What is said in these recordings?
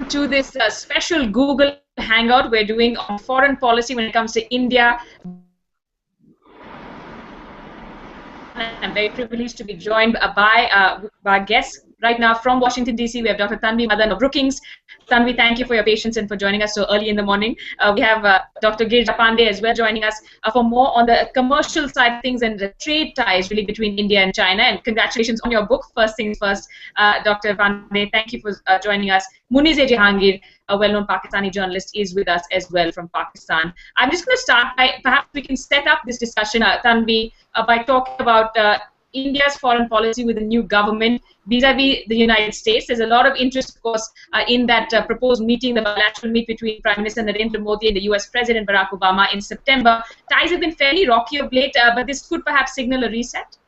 to this special Google Hangout we're doing on foreign policy when it comes to India. I'm very privileged to be joined by guests right now from Washington, D.C. We have Dr. Tanvi Madan of Brookings. Tanvi, thank you for your patience and for joining us so early in the morning. We have Dr. Girija Pandey as well joining us for more on the commercial side of things and the trade ties really between India and China. And congratulations on your book, First Things First, Dr. Pandey. Thank you for joining us. Muniz Jahangir, a well-known Pakistani journalist, is with us as well from Pakistan. I'm just going to start by perhaps we can set up this discussion, Tanvi, by talking about India's foreign policy with the new government vis-a-vis the United States. There's a lot of interest, of course, in that proposed meeting, the bilateral meet between Prime Minister Narendra Modi and the US President Barack Obama in September. Ties have been fairly rocky of late, but this could perhaps signal a reset.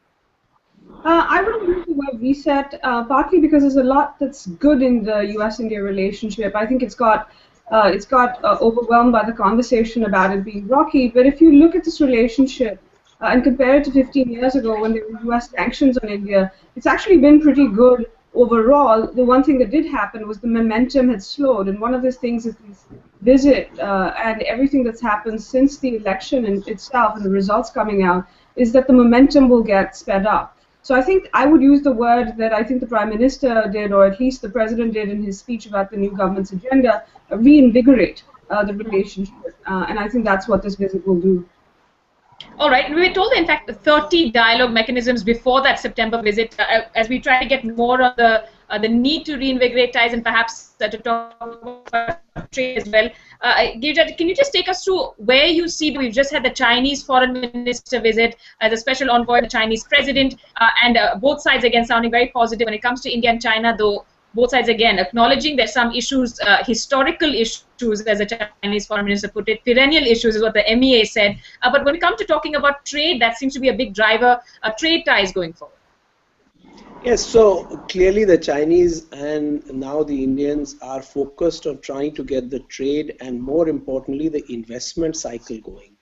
I wouldn't use the word reset, partly because there's a lot that's good in the U.S.-India relationship. I think it's got overwhelmed by the conversation about it being rocky. But if you look at this relationship and compare it to 15 years ago when there were U.S. sanctions on India, it's actually been pretty good overall. The one thing that did happen was the momentum had slowed, and one of those things is this visit and everything that's happened since the election in itself and the results coming out is that the momentum will get sped up. So I think I would use the word that I think the Prime Minister did, or at least the President did in his speech about the new government's agenda, reinvigorate the relationship. And I think that's what this visit will do. All right. We were told, in fact, 30 dialogue mechanisms before that September visit, as we try to get more on the need to reinvigorate ties and perhaps to talk about trade as well. Girija, can you just take us through where you see, we've just had the Chinese foreign minister visit as a special envoy, the Chinese president, and both sides again sounding very positive when it comes to India and China, though both sides again acknowledging there's some issues, historical issues, as the Chinese foreign minister put it, perennial issues is what the MEA said. But when it comes to talking about trade, that seems to be a big driver, trade ties going forward. Yes, so clearly the Chinese and now the Indians are focused on trying to get the trade and more importantly the investment cycle going.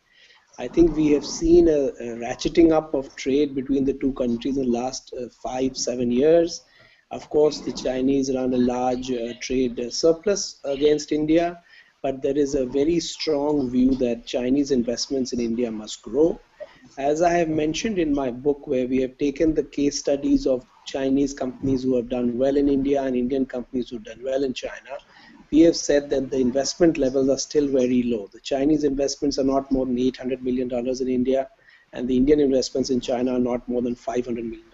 I think we have seen a ratcheting up of trade between the two countries in the last 5-7 years. Of course, the Chinese run a large trade surplus against India, but there is a very strong view that Chinese investments in India must grow. As I have mentioned in my book, where we have taken the case studies of Chinese companies who have done well in India and Indian companies who have done well in China, we have said that the investment levels are still very low. The Chinese investments are not more than $800 million in India, and the Indian investments in China are not more than $500 million.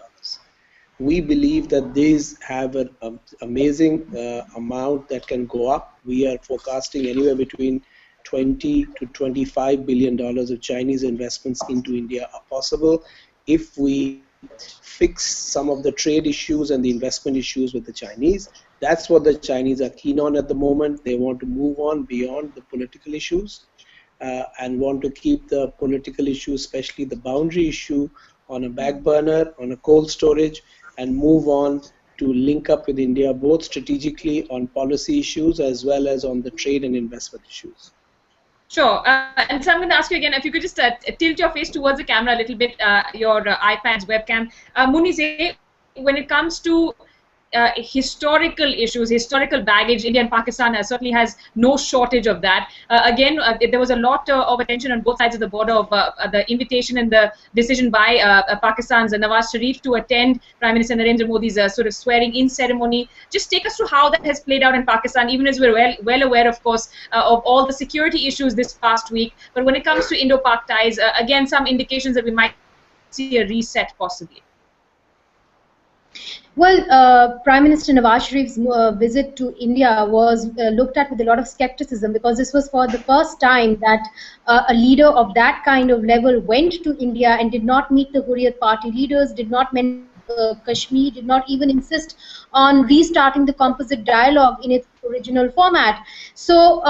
We believe that these have an amazing amount that can go up. We are forecasting anywhere between $20 to $25 billion of Chinese investments into India are possible if we fix some of the trade issues and the investment issues with the Chinese. That's what the Chinese are keen on at the moment. They want to move on beyond the political issues and want to keep the political issues, especially the boundary issue, on a back burner, on a cold storage, and move on to link up with India both strategically on policy issues as well as on the trade and investment issues. Sure. And so I'm going to ask you again, if you could just tilt your face towards the camera a little bit, your iPad's webcam. Muniz, when it comes to historical issues, historical baggage, India and Pakistan certainly has no shortage of that. Again, there was a lot of attention on both sides of the border of the invitation and the decision by Pakistan's Nawaz Sharif to attend Prime Minister Narendra Modi's sort of swearing-in ceremony. Just take us through how that has played out in Pakistan, even as we're well aware, of course, of all the security issues this past week. But when it comes to Indo-Pak ties, again, some indications that we might see a reset possibly. Well, Prime Minister Nawaz Sharif's visit to India was looked at with a lot of skepticism because this was for the first time that a leader of that kind of level went to India and did not meet the Hurriyat Party leaders, did not mention Kashmir, did not even insist on restarting the composite dialogue in its original format. So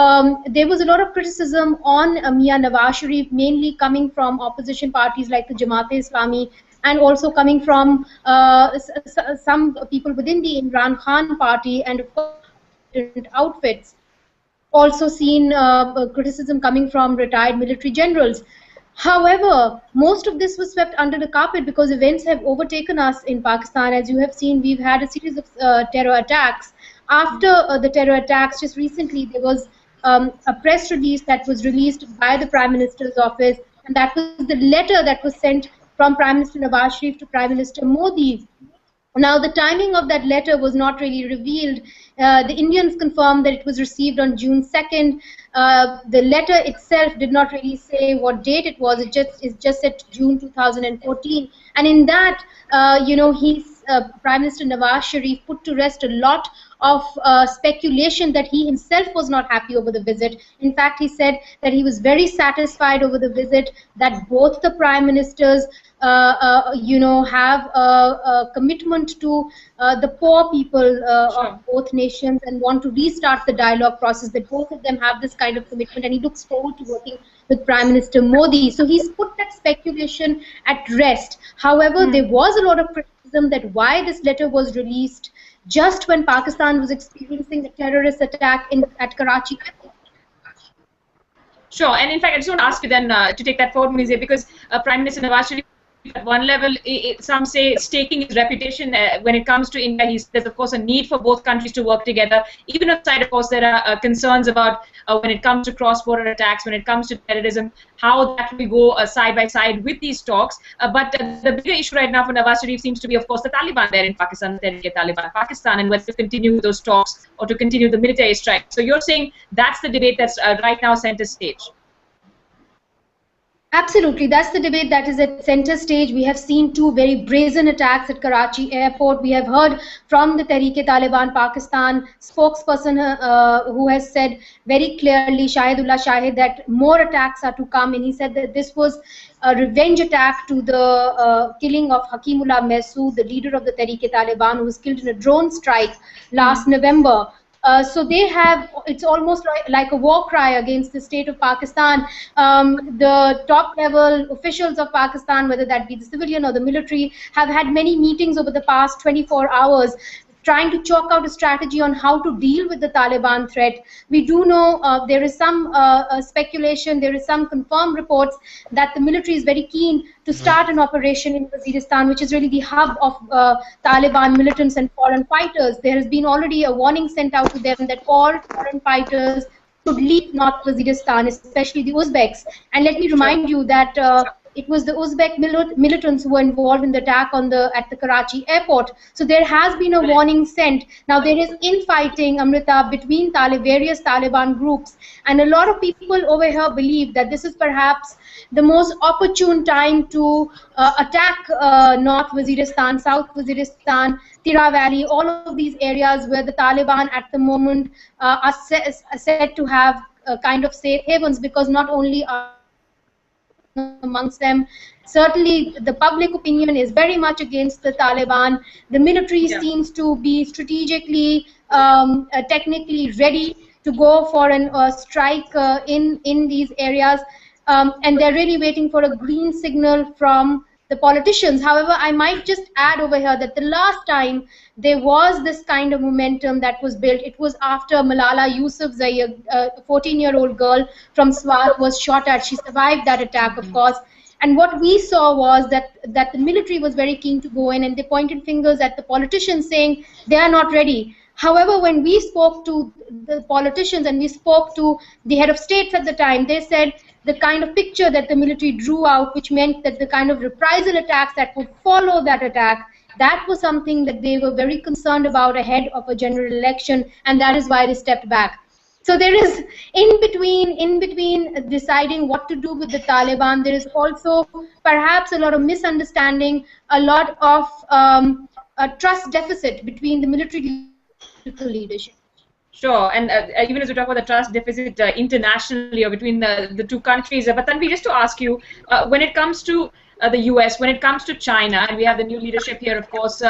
there was a lot of criticism on Mian Nawaz Sharif, mainly coming from opposition parties like the Jamaat-e-Islami, and also coming from some people within the Imran Khan party and of course different outfits. Also seen criticism coming from retired military generals. However, most of this was swept under the carpet because events have overtaken us in Pakistan. As you have seen, we've had a series of terror attacks. after the terror attacks, just recently there was a press release that was released by the Prime Minister's office, and that was the letter that was sent from Prime Minister Nawaz Sharif to Prime Minister Modi. Now, the timing of that letter was not really revealed. The Indians confirmed that it was received on June 2nd. The letter itself did not really say what date it was. It just said June 2014. And in that, Prime Minister Nawaz Sharif put to rest a lot of speculation that he himself was not happy over the visit. In fact, he said that he was very satisfied over the visit, that both the prime ministers have a commitment to the poor people of both nations and want to restart the dialogue process, that both of them have this kind of commitment, and he looks forward to working with Prime Minister Modi. So he's put that speculation at rest. However, there was a lot of criticism that why this letter was released just when Pakistan was experiencing a terrorist attack at Karachi. Sure, and in fact, I just want to ask you then to take that forward, Munizia, because Prime Minister Nawaz Sharif, at one level, some say staking his reputation when it comes to India. There's of course a need for both countries to work together. Even aside, of course, there are concerns about when it comes to cross-border attacks, when it comes to terrorism, how that will go side by side with these talks. But the bigger issue right now for Nawaz Sharif seems to be, of course, the Taliban there in Pakistan, the Taliban Pakistan, and whether to continue those talks or to continue the military strike. So you're saying that's the debate that's right now center stage. Absolutely, that's the debate that is at center stage. We have seen two very brazen attacks at Karachi airport. We have heard from the Tehreek-e-Taliban Pakistan spokesperson who has said very clearly, Shahidullah Shahid, that more attacks are to come, and he said that this was a revenge attack to the killing of Hakimullah Mahsood, the leader of the Tehreek-e-Taliban, who was killed in a drone strike last November. So they have, it's almost like a war cry against the state of Pakistan. The top level officials of Pakistan, whether that be the civilian or the military, have had many meetings over the past 24 hours trying to chalk out a strategy on how to deal with the Taliban threat. We do know there is some speculation, there is some confirmed reports that the military is very keen to start an operation in Waziristan, which is really the hub of Taliban militants and foreign fighters. There has been already a warning sent out to them that all foreign fighters should leave North Waziristan, especially the Uzbeks. And let me remind you that it was the Uzbek militants who were involved in the attack at the Karachi airport. So there has been a warning sent. Now there is infighting, Amrita, between various Taliban groups, and a lot of people over here believe that this is perhaps the most opportune time to attack North Waziristan, South Waziristan, Tira Valley, all of these areas where the Taliban at the moment are said to have kind of safe havens, because not only are amongst them, certainly the public opinion is very much against the Taliban. The military seems to be strategically, technically ready to go for a strike in these areas, and they're really waiting for a green signal from the politicians. However, I might just add over here that the last time there was this kind of momentum that was built, it was after Malala Yousafzai, a 14-year-old girl from Swat, was shot at. She survived that attack, of course. And what we saw was that the military was very keen to go in, and they pointed fingers at the politicians saying they are not ready. However, when we spoke to the politicians and we spoke to the head of states at the time, they said the kind of picture that the military drew out, which meant that the kind of reprisal attacks that would follow that attack, that was something that they were very concerned about ahead of a general election, and that is why they stepped back. So there is, in between deciding what to do with the Taliban, there is also perhaps a lot of misunderstanding, a lot of a trust deficit between the military leadership. Sure, and even as we talk about the trust deficit internationally or between the two countries, but Tanvi, just to ask you, when it comes to the US, when it comes to China, and we have the new leadership here, of course,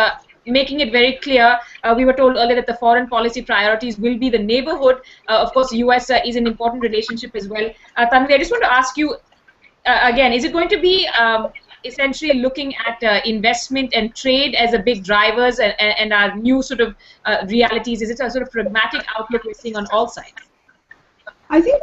making it very clear, we were told earlier that the foreign policy priorities will be the neighborhood. Of course, US is an important relationship as well. Tanvi, I just want to ask you, again, is it going to be essentially looking at investment and trade as a big drivers and our new sort of realities? Is it a sort of pragmatic outlook we're seeing on all sides? I think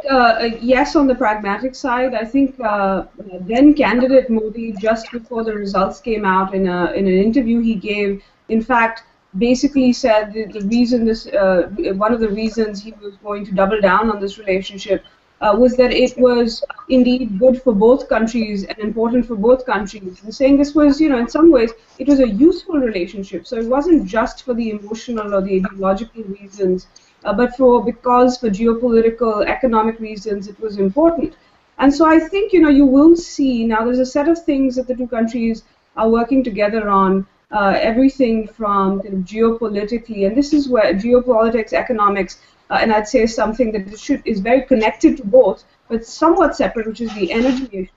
yes, on the pragmatic side. I think then candidate Modi, just before the results came out, in an interview he gave, in fact, basically said the reason this, one of the reasons he was going to double down on this relationship was that it was indeed good for both countries and important for both countries. And saying this was, in some ways, it was a useful relationship. So it wasn't just for the emotional or the ideological reasons, but because for geopolitical, economic reasons, it was important. And so I think, you will see now there's a set of things that the two countries are working together on, everything from kind of geopolitically, and this is where geopolitics, economics, and I'd say something that is very connected to both, but somewhat separate, which is the energy issue.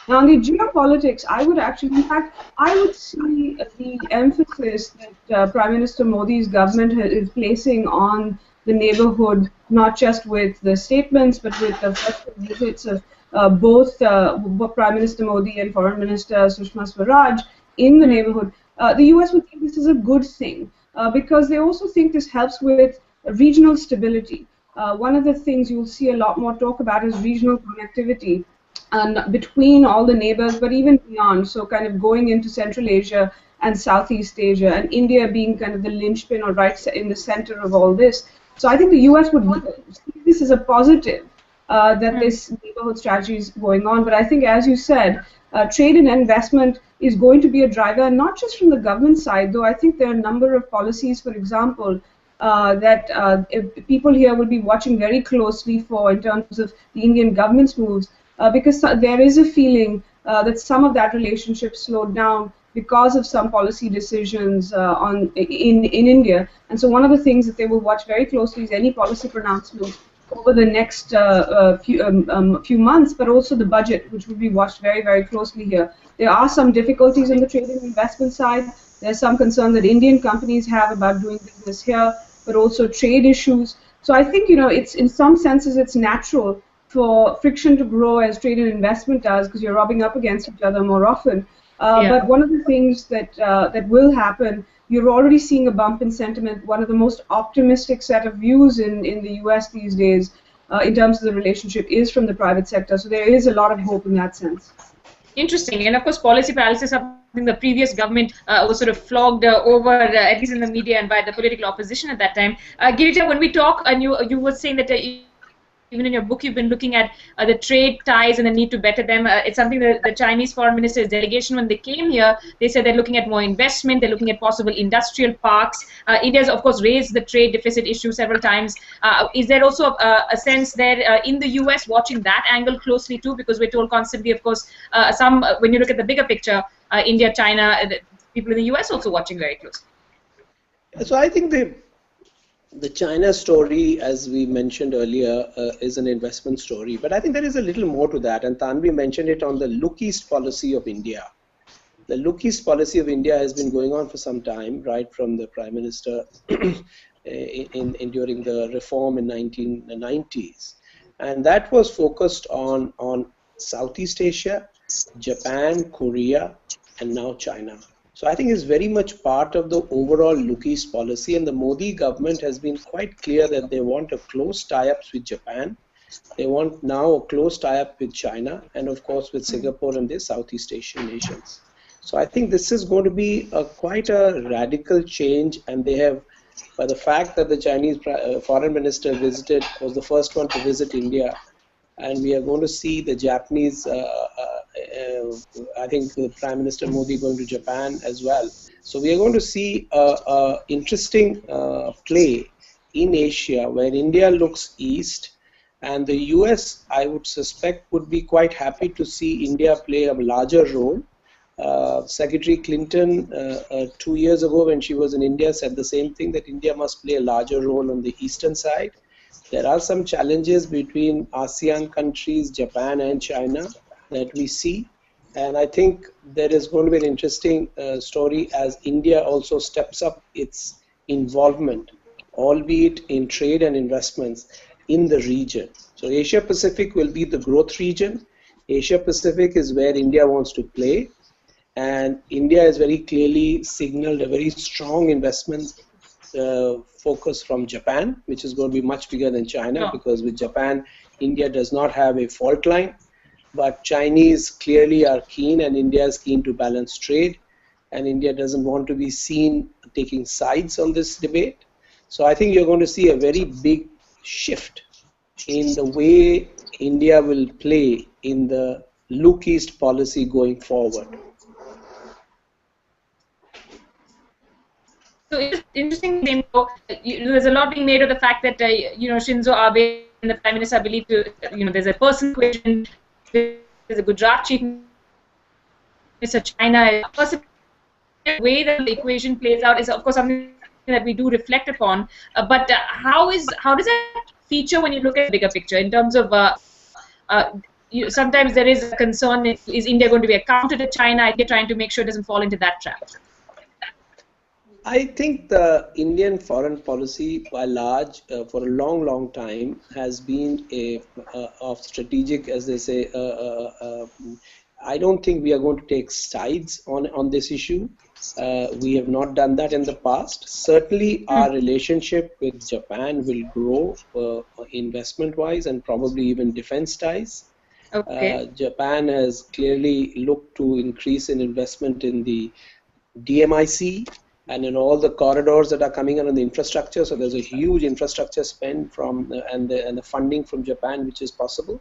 Now, on the geopolitics, I would actually, in fact, I would see the emphasis that Prime Minister Modi's government is placing on the neighborhood, not just with the statements, but with the first visits of both Prime Minister Modi and Foreign Minister Sushma Swaraj in the neighborhood. The US would think this is a good thing because they also think this helps with regional stability. One of the things you'll see a lot more talk about is regional connectivity between all the neighbors, but even beyond. So kind of going into Central Asia and Southeast Asia, and India being kind of the linchpin or right in the center of all this. So I think the US would see this as a positive that this neighborhood strategy is going on. But I think, as you said, trade and investment is going to be a driver, and not just from the government side, though I think there are a number of policies, for example, that people here will be watching very closely for in terms of the Indian government's moves, because there is a feeling that some of that relationship slowed down because of some policy decisions in India. And so one of the things that they will watch very closely is any policy pronouncements over the next few months, but also the budget, which will be watched very, very closely here. There are some difficulties in the trade and investment side. There's some concern that Indian companies have about doing business here, but also trade issues. So I think, it's in some senses it's natural for friction to grow as trade and investment does, because you're rubbing up against each other more often. But one of the things that will happen, you're already seeing a bump in sentiment. One of the most optimistic set of views in the US these days in terms of the relationship is from the private sector. So there is a lot of hope in that sense. Interesting. And of course, policy paralysis, something the previous government was sort of flogged over, at least in the media and by the political opposition at that time. Girija, when we talk, and you were saying that even in your book, you've been looking at the trade ties and the need to better them. It's something that the Chinese Foreign Minister's delegation, when they came here, they said they're looking at more investment, they're looking at possible industrial parks. India's, of course, raised the trade deficit issue several times. Is there also a sense there in the US watching that angle closely too? Because we're told constantly, of course, when you look at the bigger picture, India, China, people in the US also watching very closely. So I think the China story, as we mentioned earlier, is an investment story. But I think there is a little more to that, and Tanvi mentioned it on the Look East policy of India. The Look East policy of India has been going on for some time, right from the Prime Minister during the reform in 1990s. And that was focused on Southeast Asia, Japan, Korea, and now China. So I think it's very much part of the overall Look East policy, and the Modi government has been quite clear that they want a close tie-ups with Japan. They want now a close tie-up with China, and of course with Singapore and the Southeast Asian nations. So I think this is going to be quite a radical change, and they have, by the fact that the Chinese foreign minister was the first one to visit India, and we are going to see the Japanese, I think the Prime Minister Modi going to Japan as well. So we are going to see an interesting play in Asia where India looks east, and the US, I would suspect, would be quite happy to see India play a larger role. Secretary Clinton 2 years ago when she was in India said the same thing, that India must play a larger role on the eastern side. There are some challenges between ASEAN countries, Japan and China that we see, and I think there is going to be an interesting story as India also steps up its involvement, albeit in trade and investments in the region. So Asia Pacific will be the growth region. Asia Pacific is where India wants to play, and India has very clearly signaled a very strong investment focus from Japan, which is going to be much bigger than China, because with Japan, India does not have a fault line, but Chinese clearly are keen, and India is keen to balance trade. and India doesn't want to be seen taking sides on this debate. So I think you're going to see a very big shift in the way India will play in the Look East policy going forward. So it's interesting. There's a lot being made of the fact that Shinzo Abe and the Prime Minister believe there's a person equation. There's a Gujarat chief minister, China. The way that the equation plays out is, of course, something that we do reflect upon. But how does that feature when you look at the bigger picture in terms of sometimes there is a concern: is India going to be a counter to China? India trying to make sure it doesn't fall into that trap. I think the Indian foreign policy, by large, for a long time, has been of strategic, as they say. I don't think we are going to take sides on this issue. We have not done that in the past. Certainly, our relationship with Japan will grow investment-wise and probably even defense ties. Okay. Japan has clearly looked to increase in investment in the DMIC and in all the corridors that are coming on the infrastructure. So there's a huge infrastructure spend from and the funding from Japan, which is possible.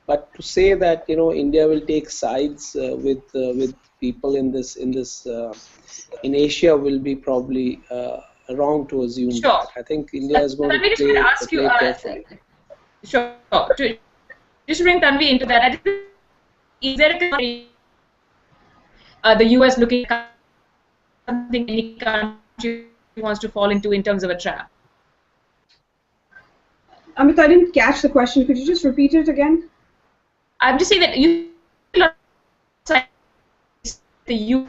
But to say that India will take sides with people in Asia will be probably wrong to assume. Sure. That. I think India is going to play carefully. Sure. Just to bring Tanvi into that, is there the US looking at something any country wants to fall into in terms of a trap? Amit, I didn't catch the question. Could you just repeat it again? I'm just saying that the US,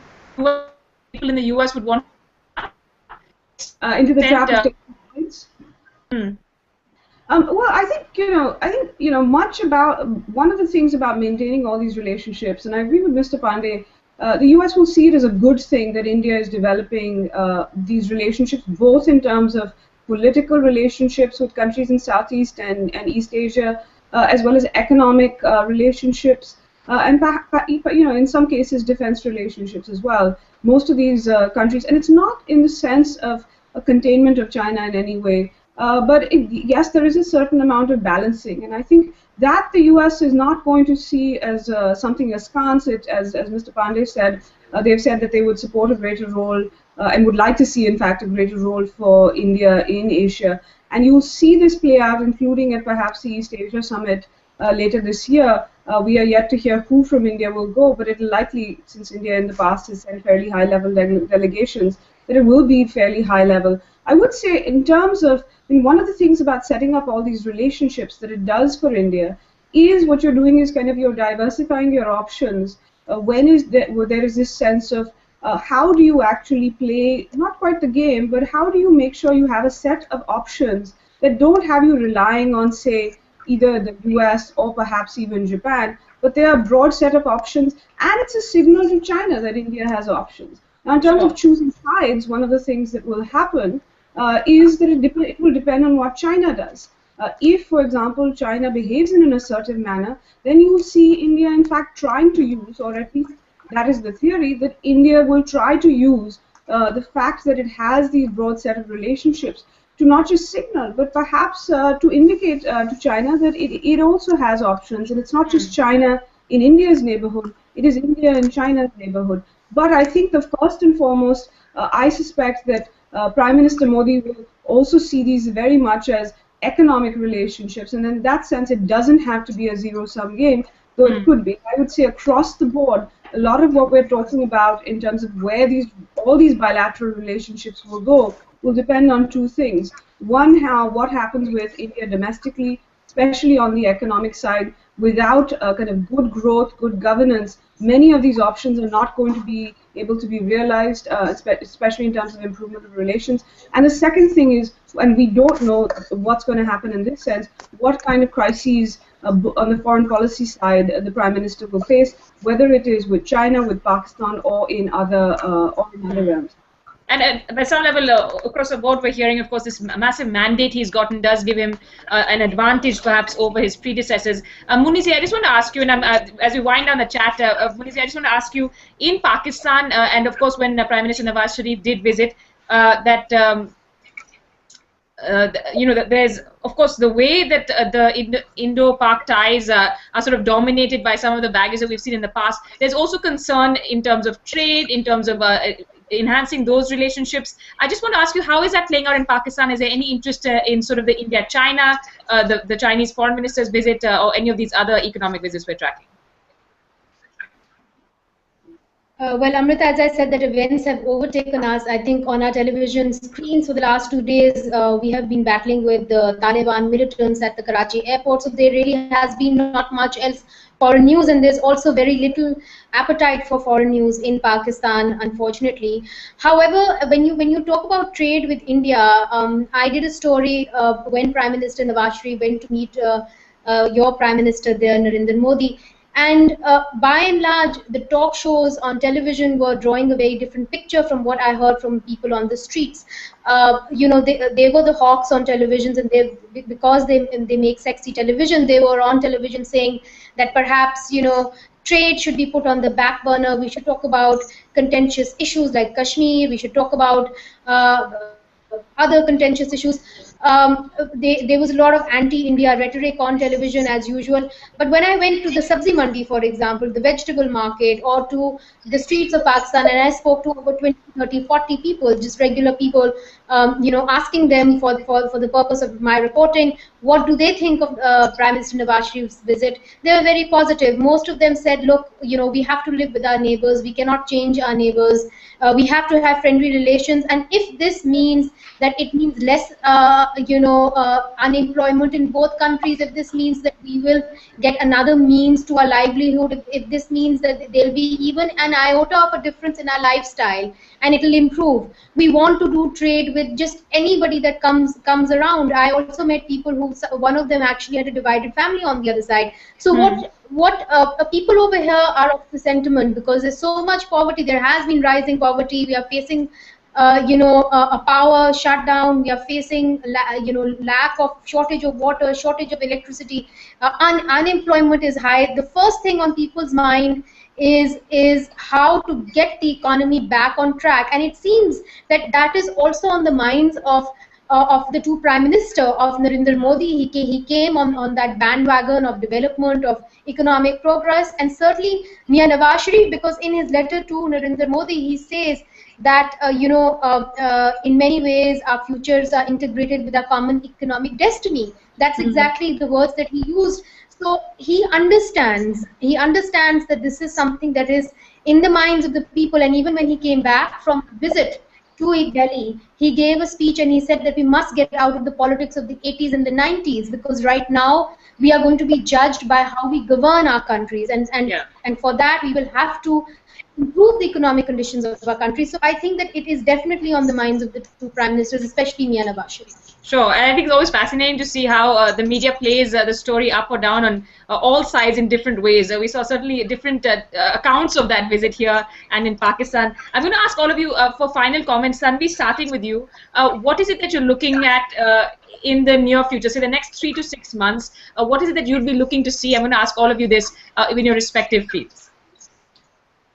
people in the US would want into the trap of taking sides. Well, I think much about one of the things about maintaining all these relationships, and I agree with Mr. Pandey. The US will see it as a good thing that India is developing these relationships, both in terms of political relationships with countries in Southeast and East Asia, as well as economic relationships, and in some cases defense relationships as well. Most of these countries, and it's not in the sense of a containment of China in any way, but yes, there is a certain amount of balancing, and I think that the US is not going to see as something askance. As Mr. Pandey said, they've said that they would support a greater role and would like to see, in fact, a greater role for India in Asia. And you'll see this play out, including at perhaps the East Asia Summit later this year. We are yet to hear who from India will go, but it will likely, since India in the past has sent fairly high-level delegations, that it will be fairly high-level. I would say in terms of, one of the things about setting up all these relationships that it does for India is what you're doing is kind of you're diversifying your options. There is this sense of how do you actually play, not quite the game, but how do you make sure you have a set of options that don't have you relying on, say, either the US or perhaps even Japan, but they are a broad set of options, and it's a signal to China that India has options. Now, in terms of choosing sides, one of the things that will happen is that it will depend on what China does. If, for example, China behaves in an assertive manner, then you will see India, in fact, trying to use, or at least that is the theory, that India will try to use the fact that it has these broad set of relationships to not just signal, but perhaps to indicate to China that it also has options, and it's not just China in India's neighborhood, it is India in China's neighborhood. But I think that first and foremost, I suspect that Prime Minister Modi will also see these very much as economic relationships, and in that sense it doesn't have to be a zero-sum game, though it could be. I would say across the board, a lot of what we're talking about in terms of where all these bilateral relationships will go will depend on two things. One, what happens with India domestically, especially on the economic side. Without kind of good growth, good governance, many of these options are not going to be able to be realized, especially in terms of improvement of relations. And the second thing is, and we don't know what's going to happen in this sense, what kind of crises on the foreign policy side the Prime Minister will face, whether it is with China, with Pakistan, or in other realms. And at some level, across the board, we're hearing, of course, this massive mandate he's gotten does give him an advantage, perhaps, over his predecessors. Munizi, I just want to ask you, and as we wind down the chat, Munizi, I just want to ask you, in Pakistan, and of course, when Prime Minister Nawaz Sharif did visit, there's, of course, the way that the Indo-Pak ties are sort of dominated by some of the baggage that we've seen in the past. There's also concern in terms of trade, in terms of enhancing those relationships. I just want to ask you, how is that playing out in Pakistan? Is there any interest in sort of the India-China, the Chinese foreign minister's visit, or any of these other economic visits we're tracking? Well, Amrita, as I said, that events have overtaken us. I think on our television screens for the last 2 days, we have been battling with the Taliban militants at the Karachi airport. So there really has been not much else foreign news, and there's also very little appetite for foreign news in Pakistan, unfortunately. However, when you talk about trade with India, I did a story when Prime Minister Nawaz Sharif went to meet your Prime Minister there, Narendra Modi. And by and large, the talk shows on television were drawing a very different picture from what I heard from people on the streets. They were the hawks on televisions, and because they make sexy television, they were on television saying that perhaps, trade should be put on the back burner. We should talk about contentious issues like Kashmir. We should talk about other contentious issues. There was a lot of anti-India rhetoric on television as usual. But when I went to the Sabzi Mandi, for example, the vegetable market, or to the streets of Pakistan, and I spoke to over 20, 30, 40 people, just regular people, asking them for the purpose of my reporting, what do they think of Prime Minister Nawaz Sharif's visit? They were very positive. Most of them said, look, we have to live with our neighbors. We cannot change our neighbors. We have to have friendly relations. And if this means that it means less unemployment in both countries, if this means that we will get another means to our livelihood, if this means that there'll be even an iota of a difference in our lifestyle and it'll improve, we want to do trade with just anybody that comes around. I also met people who, one of them actually had a divided family on the other side. So what people over here are of the sentiment, because there's so much poverty. There has been rising poverty. We are facing a power shutdown. We are facing, lack of shortage of water, shortage of electricity. Unemployment is high. The first thing on people's mind is how to get the economy back on track, and it seems that is also on the minds of the two Prime Minister, of Narendra Modi. He came on that bandwagon of development, of economic progress, and certainly Mian Nawaz Sharif, because in his letter to Narendra Modi, he says that in many ways our futures are integrated with our common economic destiny. That's exactly the words that he used. So he understands that this is something that is in the minds of the people. And even when he came back from visit to Delhi, he gave a speech and he said that we must get out of the politics of the 80s and the 90s, because right now we are going to be judged by how we govern our countries, and for that we will have to improve the economic conditions of our country. So I think that it is definitely on the minds of the two Prime Ministers, especially Mian Nawaz Sharif. Sure, and I think it's always fascinating to see how the media plays the story up or down on all sides in different ways. We saw certainly different accounts of that visit here and in Pakistan. I'm going to ask all of you for final comments. Tanvi, starting with you, what is it that you're looking at in the near future, say the next 3 to 6 months? What is it that you'll be looking to see? I'm going to ask all of you this in your respective fields.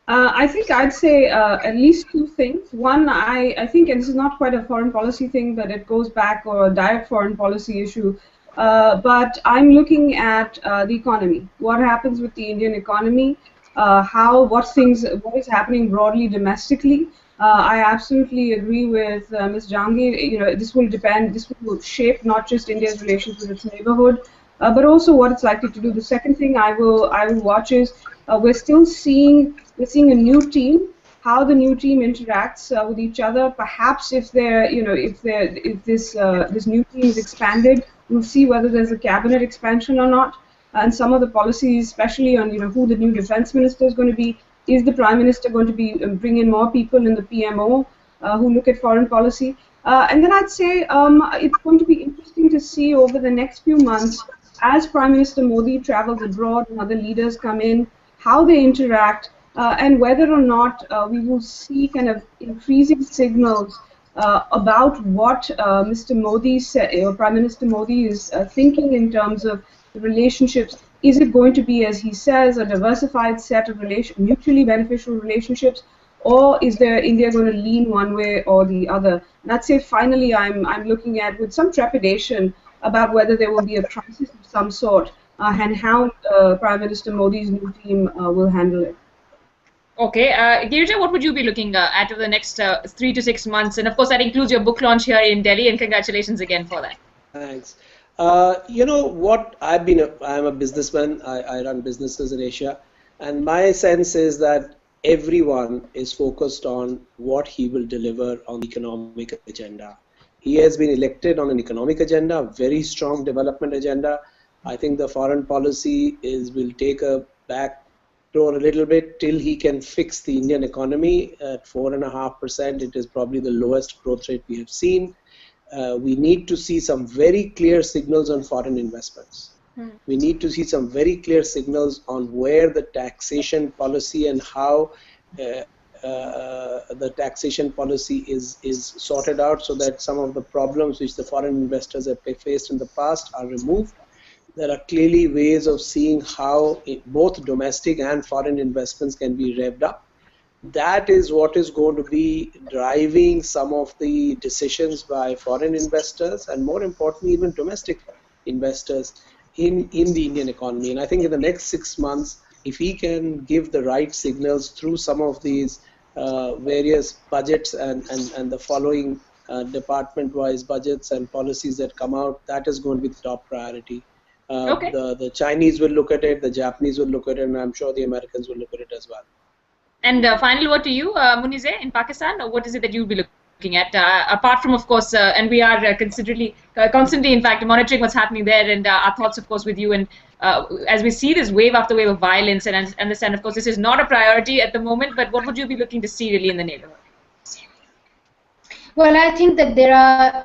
I think I'd say at least two things. One, I think, and this is not quite a foreign policy thing, but it goes back, or a direct foreign policy issue, but I'm looking at the economy. What happens with the Indian economy? What is happening broadly domestically? I absolutely agree with Ms. Jahangir. This will depend. This will shape not just India's relations with its neighborhood, but also what it's likely to do. The second thing I will watch is we're seeing a new team. How the new team interacts with each other. Perhaps if this new team is expanded, we'll see whether there's a cabinet expansion or not. And some of the policies, especially on who the new defense minister is going to be. Is the Prime Minister going to be bring in more people in the PMO who look at foreign policy? And then I'd say it's going to be interesting to see over the next few months, as Prime Minister Modi travels abroad and other leaders come in, how they interact and whether or not we will see kind of increasing signals about what Mr. Modi said, Prime Minister Modi is thinking in terms of the relationships. Is it going to be, as he says, a diversified set of mutually beneficial relationships, or is India going to lean one way or the other? And I'd say finally, I'm looking at with some trepidation about whether there will be a crisis of some sort and how Prime Minister Modi's new team will handle it. Okay, Girija, what would you be looking at over the next 3 to 6 months? And of course, that includes your book launch here in Delhi, and congratulations again for that. Thanks. You know what, I'm a businessman. I run businesses in Asia, and my sense is that everyone is focused on what he will deliver on the economic agenda. He has been elected on an economic agenda, a very strong development agenda. I think the foreign policy will take a back door a little bit till he can fix the Indian economy at 4.5%. It is probably the lowest growth rate we have seen. We need to see some very clear signals on foreign investments. We need to see some very clear signals on where the taxation policy and how the taxation policy is sorted out, so that some of the problems which the foreign investors have faced in the past are removed. There are clearly ways of seeing how both domestic and foreign investments can be revved up. That is what is going to be driving some of the decisions by foreign investors, and more importantly, even domestic investors in the Indian economy. And I think in the next 6 months, if he can give the right signals through some of these various budgets and the following department-wise budgets and policies that come out, that is going to be the top priority. Okay. The Chinese will look at it, the Japanese will look at it, and I'm sure the Americans will look at it as well. And final word to you, Munize, in Pakistan, what is it that you'll be looking at? Apart from, of course, and we are constantly, in fact, monitoring what's happening there, and our thoughts, of course, with you. And as we see this wave after wave of violence, and understand, of course, this is not a priority at the moment, but what would you be looking to see really in the neighborhood? Well, I think that there are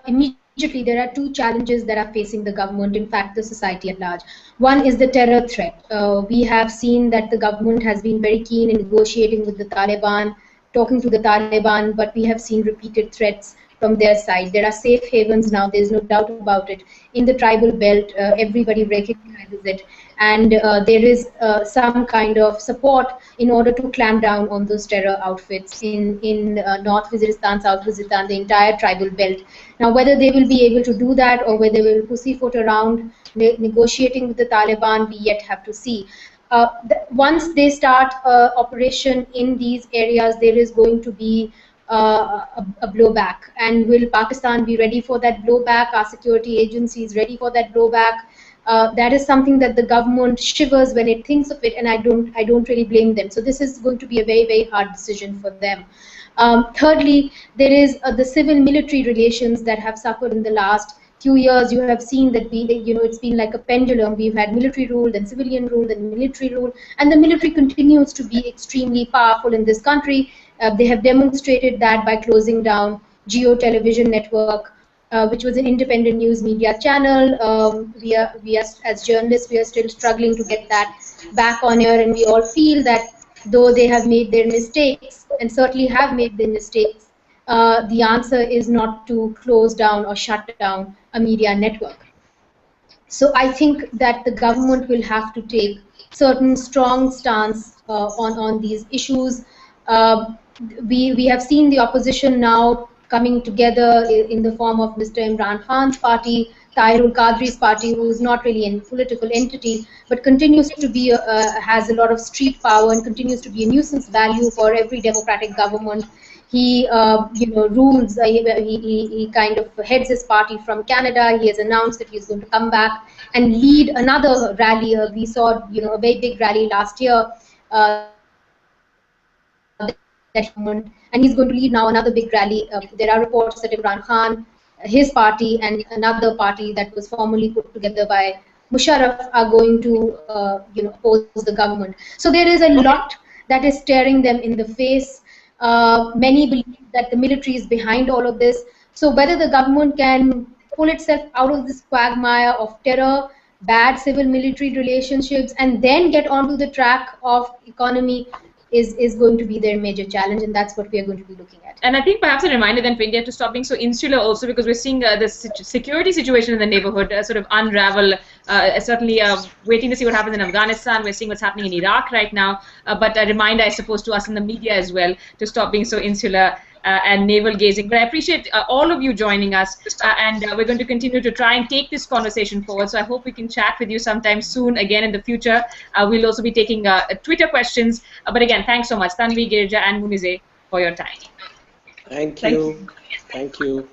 two challenges that are facing the government, in fact, the society at large. One is the terror threat. We have seen that the government has been very keen in negotiating with the Taliban, talking to the Taliban, but we have seen repeated threats from their side. There are safe havens now, there's no doubt about it. In the tribal belt, everybody recognizes it. And there is some kind of support in order to clamp down on those terror outfits in North Waziristan, South Waziristan, the entire tribal belt. Now, whether they will be able to do that or whether they will pussyfoot around negotiating with the Taliban, we yet have to see. Once they start operation in these areas, there is going to be a blowback. And will Pakistan be ready for that blowback? Our security agencies ready for that blowback? That is something that the government shivers when it thinks of it, and I don't really blame them. So this is going to be a very, very hard decision for them. Thirdly, there is the civil-military relations that have suffered in the last few years. You have seen that it's been like a pendulum. We've had military rule, then civilian rule, then military rule, and the military continues to be extremely powerful in this country. They have demonstrated that by closing down Geo Television Network, which was an independent news media channel. We are, as journalists, we are still struggling to get that back on air, and we all feel that though they have made their mistakes, and certainly have made their mistakes, the answer is not to close down or shut down a media network. So I think that the government will have to take certain strong stance on these issues. We have seen the opposition now coming together in the form of Mr. Imran Khan's party, Tahir Qadri's party, who is not really a political entity, but continues to be has a lot of street power and continues to be a nuisance value for every democratic government. He, rules. He kind of heads his party from Canada. He has announced that he's going to come back and lead another rally. We saw, a very big rally last year. And he's going to lead now another big rally. There are reports that Imran Khan, his party, and another party that was formally put together by Musharraf are going to, oppose the government. So there is a lot that is staring them in the face. Many believe that the military is behind all of this. So whether the government can pull itself out of this quagmire of terror, bad civil-military relationships, and then get onto the track of economy, is going to be their major challenge, and that's what we are going to be looking at. And I think perhaps a reminder then for India to stop being so insular also, because we're seeing the security situation in the neighborhood sort of unravel. Certainly waiting to see what happens in Afghanistan. We're seeing what's happening in Iraq right now. But a reminder, I suppose, to us in the media as well to stop being so insular and navel gazing. But I appreciate all of you joining us, and we're going to continue to try and take this conversation forward. So I hope we can chat with you sometime soon again in the future. We'll also be taking Twitter questions. But again, thanks so much, Tanvi, Girija, and Munize, for your time. Thank you. Thank you.